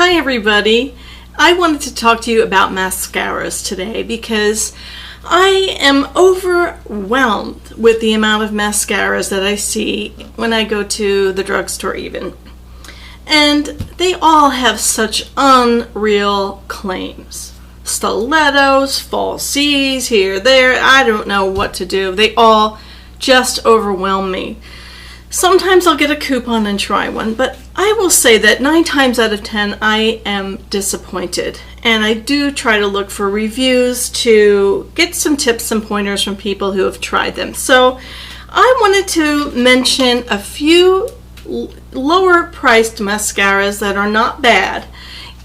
Hi everybody. I wanted to talk to you about mascaras today because I am overwhelmed with the amount of mascaras that I see when I go to the drugstore even. And they all have such unreal claims. Stilettos, falsies, here, there, I don't know what to do. They all just overwhelm me. Sometimes I'll get a coupon and try one, but I will say that 9 times out of 10 I am disappointed. And I do try to look for reviews to get some tips and pointers from people who have tried them. So I wanted to mention a few lower priced mascaras that are not bad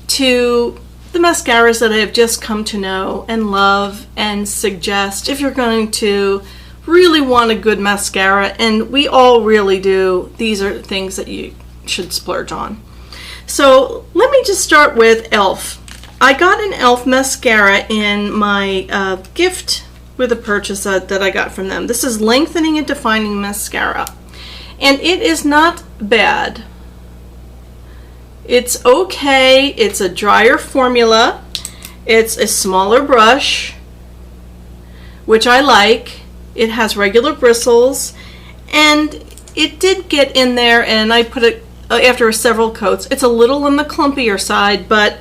to the mascaras that I have just come to know and love and suggest if you're going to really want a good mascara, and we all really do. These are things that you should splurge on. So let me just start with e.l.f. I got an e.l.f. mascara in my gift with a purchase that I got from them. This is Lengthening and Defining Mascara, and it is not bad. It's okay. It's a drier formula. It's a smaller brush, which I like. It has regular bristles, and it did get in there, and I put it after several coats. It's a little on the clumpier side, but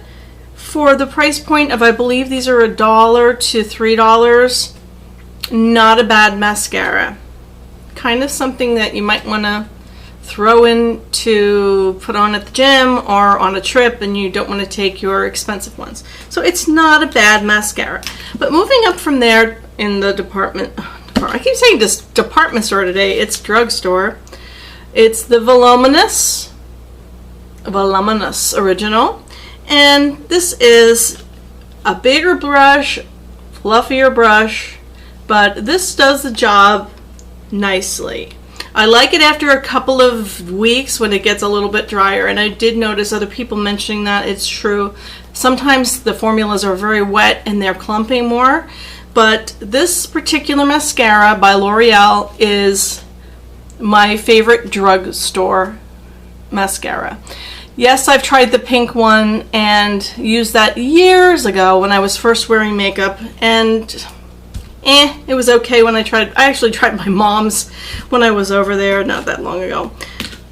for the price point of, I believe these are $1 to $3, not a bad mascara. Kind of something that you might want to throw in to put on at the gym or on a trip, and you don't want to take your expensive ones. So it's not a bad mascara. But moving up from there in the department, I keep saying this department store today, it's drugstore. It's the Voluminous Original, and this is a bigger brush, fluffier brush, but this does the job nicely. I like it after a couple of weeks when it gets a little bit drier, and I did notice other people mentioning that. It's true. Sometimes the formulas are very wet and they're clumping more. But this particular mascara by L'Oreal is my favorite drugstore mascara. Yes, I've tried the pink one and used that years ago when I was first wearing makeup, and it was okay when I actually tried my mom's when I was over there not that long ago.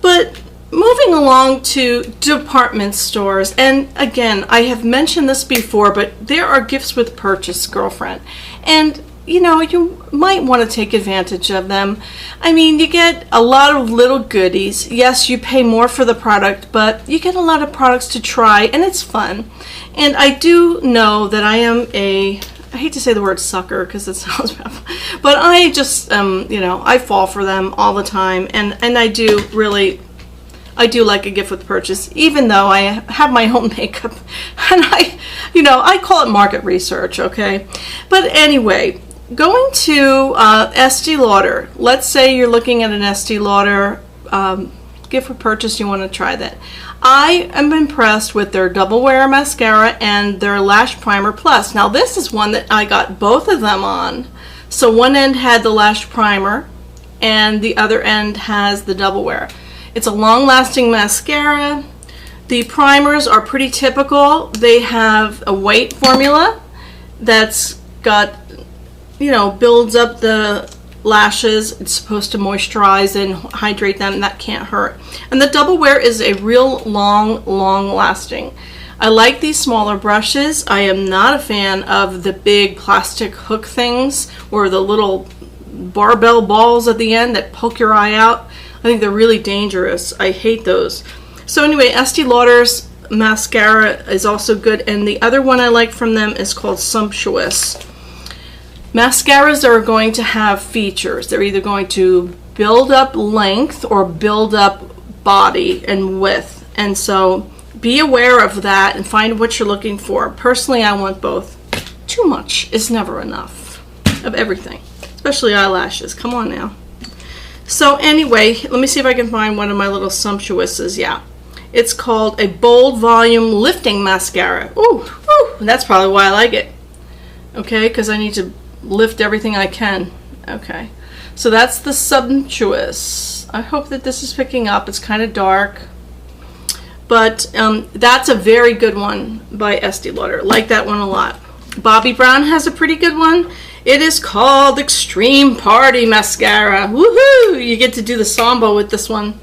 But moving along to department stores, and again, I have mentioned this before, but there are gifts with purchase, girlfriend. And you know, you might want to take advantage of them. I mean, you get a lot of little goodies. Yes, you pay more for the product, but you get a lot of products to try, and it's fun. And I do know that I am I hate to say the word sucker because it sounds rough, but I just, you know, I fall for them all the time, and I do like a gift with purchase, even though I have my own makeup, and I call it market research, okay? But anyway, going to Estee Lauder. Let's say you're looking at an Estee Lauder gift with purchase, you want to try that. I am impressed with their Double Wear Mascara and their Lash Primer Plus. Now this is one that I got both of them on. So one end had the Lash Primer, and the other end has the Double Wear. It's a long-lasting mascara. The primers are pretty typical. They have a white formula that's got, builds up the lashes. It's supposed to moisturize and hydrate them. That can't hurt. And the Double Wear is a real long-lasting. I like these smaller brushes. I am not a fan of the big plastic hook things or the little barbell balls at the end that poke your eye out. I think they're really dangerous. I hate those. So anyway, Estee Lauder's mascara is also good, and the other one I like from them is called Sumptuous. Mascaras are going to have features. They're either going to build up length or build up body and width, and so be aware of that and find what you're looking for. Personally, I want both. Too much is never enough of everything, especially eyelashes. Come on now. So anyway, let me see if I can find one of my little Sumptuouses. Yeah, it's called a Bold Volume Lifting Mascara. Ooh, that's probably why I like it. Okay, because I need to lift everything I can. Okay, so that's the Sumptuous. I hope that this is picking up. It's kind of dark, But that's a very good one by Estee Lauder. Like that one a lot. Bobbi Brown has a pretty good one. It is called Extreme Party Mascara. Woohoo! You get to do the samba with this one.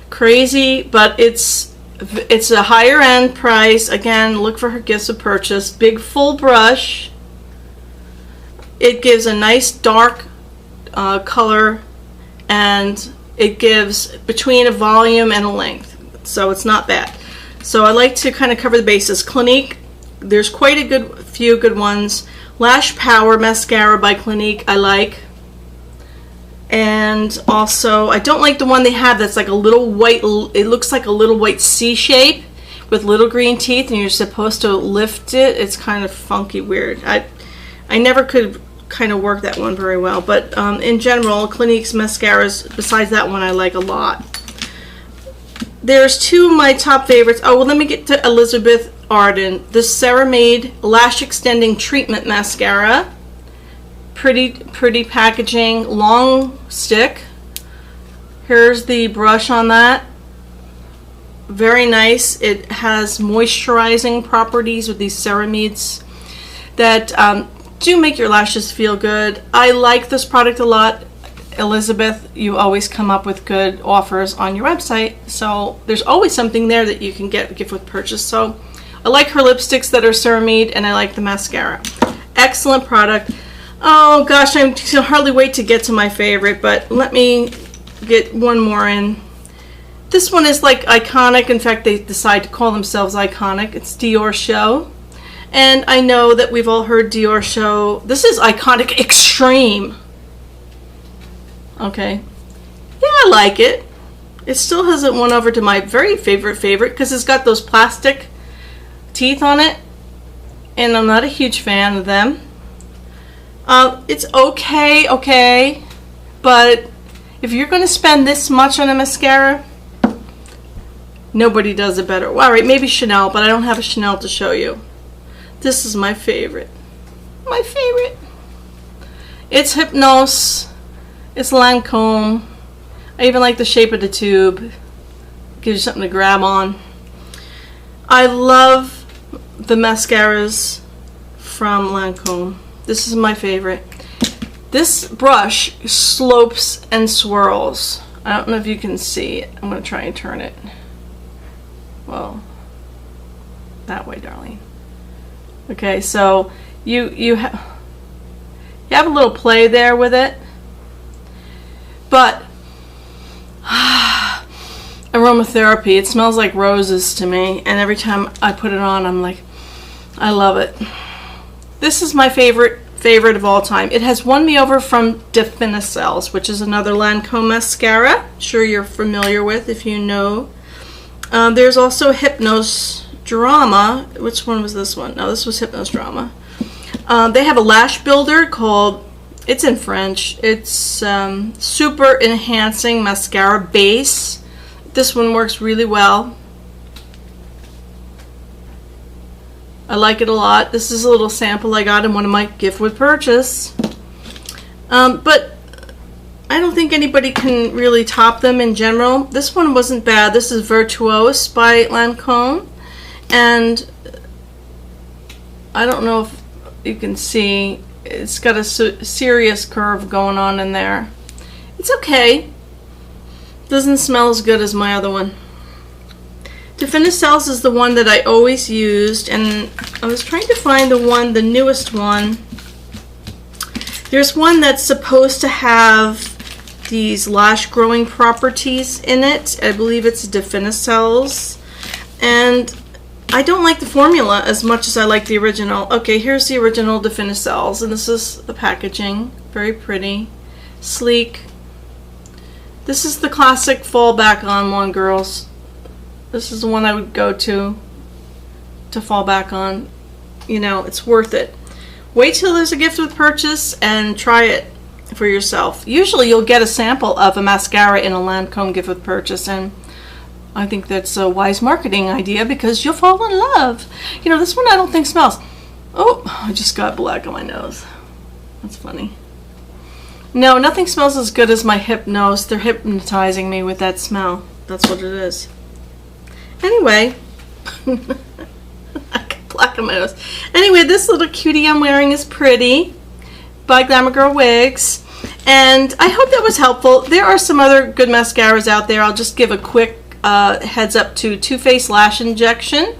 Crazy, but it's a higher end price. Again, look for her gifts of purchase. Big full brush. It gives a nice dark color, and it gives between a volume and a length, so it's not bad. So I like to kind of cover the bases. Clinique, there's quite a few good ones. Lash Power Mascara by Clinique I like. And also, I don't like the one they have that's like a little white, it looks like a little white C shape with little green teeth, and you're supposed to lift it. It's kind of funky, weird. I never could kind of work that one very well, but in general, Clinique's mascaras, besides that one, I like a lot. There's two of my top favorites. Oh, well, let me get to Elizabeth Arden. The Ceramide Lash Extending Treatment Mascara. Pretty packaging, long stick. Here's the brush on that. Very nice. It has moisturizing properties with these ceramides that do make your lashes feel good. I like this product a lot. Elizabeth, you always come up with good offers on your website, so there's always something there that you can get a gift with purchase. So I like her lipsticks that are ceramide, and I like the mascara. Excellent product. Oh gosh, I can hardly wait to get to my favorite, but let me get one more in. This one is like iconic. In fact, they decide to call themselves iconic. It's Dior Show. And I know that we've all heard Dior Show. This is Iconic Extreme. Okay. Yeah, I like it. It still hasn't won over to my very favorite because it's got those plastic teeth on it. And I'm not a huge fan of them. It's okay. But if you're going to spend this much on a mascara, nobody does it better. Well, all right, maybe Chanel, but I don't have a Chanel to show you. This is my favorite. My favorite. It's Hypnose. It's Lancome. I even like the shape of the tube. Gives you something to grab on. I love the mascaras from Lancome. This is my favorite. This brush slopes and swirls. I don't know if you can see it. I'm going to try and turn it. Well, that way, Darlene. Okay, so you have a little play there with it, but aromatherapy, it smells like roses to me, and every time I put it on, I'm like, I love it. This is my favorite of all time. It has won me over from Definicels, which is another Lancome mascara. I'm sure you're familiar with if you know. There's also Hypnose Drama. Which one was this one? No, this was Hypnose Drama. They have a lash builder called, it's in French, it's Super Enhancing Mascara Base. This one works really well. I like it a lot. This is a little sample I got in one of my gift with purchase. But I don't think anybody can really top them in general. This one wasn't bad. This is Virtuose by Lancome. And I don't know if you can see, it's got a serious curve going on in there. It's okay. Doesn't smell as good as my other one. Definicels is the one that I always used, and I was trying to find the newest one. There's one that's supposed to have these lash growing properties in it. I believe it's Definicels, and I don't like the formula as much as I like the original. Okay, here's the original Definicels, and this is the packaging. Very pretty, sleek. This is the classic fall back on one, girls. This is the one I would go to fall back on. You know, it's worth it. Wait till there's a gift with purchase and try it for yourself. Usually you'll get a sample of a mascara in a Lancome gift with purchase, and I think that's a wise marketing idea because you'll fall in love. You know, this one I don't think smells. Oh, I just got black on my nose. That's funny. No, nothing smells as good as my Hypnose. They're hypnotizing me with that smell. That's what it is. Anyway, I got black on my nose. Anyway, this little cutie I'm wearing is pretty by Glamour Girl Wigs. And I hope that was helpful. There are some other good mascaras out there. I'll just give a quick heads up to Too Faced Lash Injection,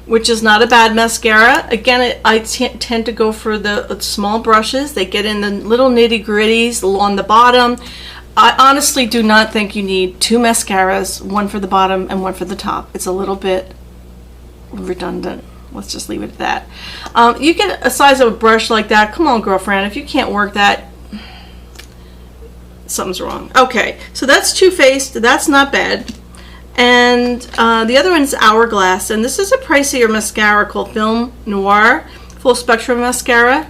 which is not a bad mascara. Again, I tend to go for the small brushes. They get in the little nitty gritties on the bottom. I honestly do not think you need two mascaras, one for the bottom and one for the top. It's a little bit redundant. Let's just leave it at that. You get a size of a brush like that. Come on, girlfriend. If you can't work that, something's wrong. Okay, so that's Too Faced. That's not bad. And the other one is Hourglass, and this is a pricier mascara called Film Noir Full Spectrum Mascara.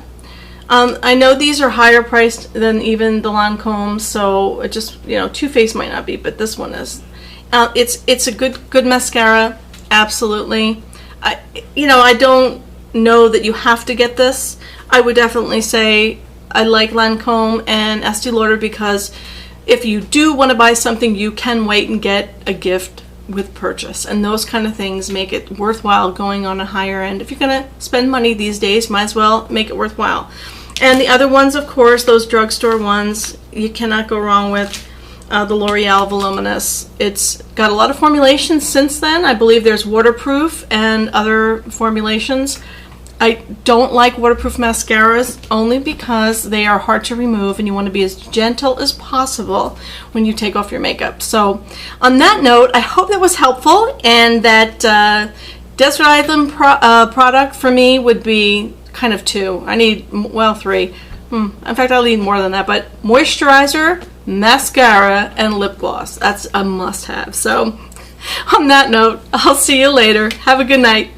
I know these are higher priced than even the Lancome, so it just, you know, Too Faced might not be, but this one is. It's a good mascara, absolutely. I don't know that you have to get this. I would definitely say I like Lancome and Estee Lauder because if you do want to buy something, you can wait and get a gift with purchase, and those kind of things make it worthwhile going on a higher end. If you're going to spend money these days, might as well make it worthwhile. And the other ones, of course, those drugstore ones, you cannot go wrong with the L'Oreal Voluminous. It's got a lot of formulations since then. I believe there's waterproof and other formulations. I don't like waterproof mascaras only because they are hard to remove and you want to be as gentle as possible when you take off your makeup. So on that note, I hope that was helpful, and that Desert Island product for me would be kind of 2. I need, well, 3. In fact, I'll need more than that, but moisturizer, mascara, and lip gloss. That's a must-have. So on that note, I'll see you later. Have a good night.